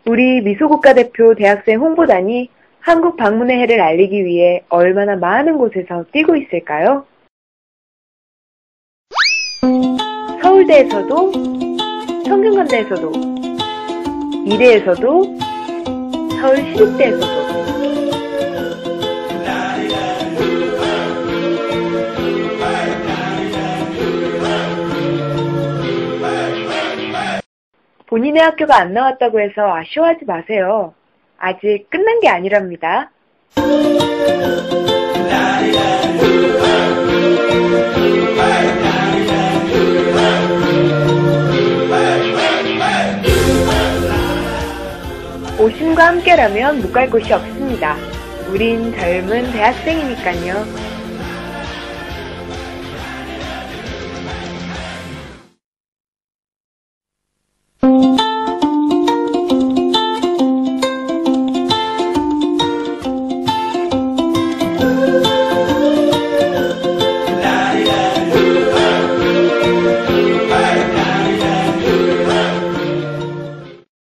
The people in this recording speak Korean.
우리 미소국가대표 대학생 홍보단이 한국 방문의 해를 알리기 위해 얼마나 많은 곳에서 뛰고 있을까요? 서울대에서도, 성균관대에서도, 이대에서도, 서울시립대에서도. 본인의 학교가 안 나왔다고 해서 아쉬워하지 마세요. 아직 끝난 게 아니랍니다. 오심과 함께라면 못 갈 곳이 없습니다. 우린 젊은 대학생이니까요.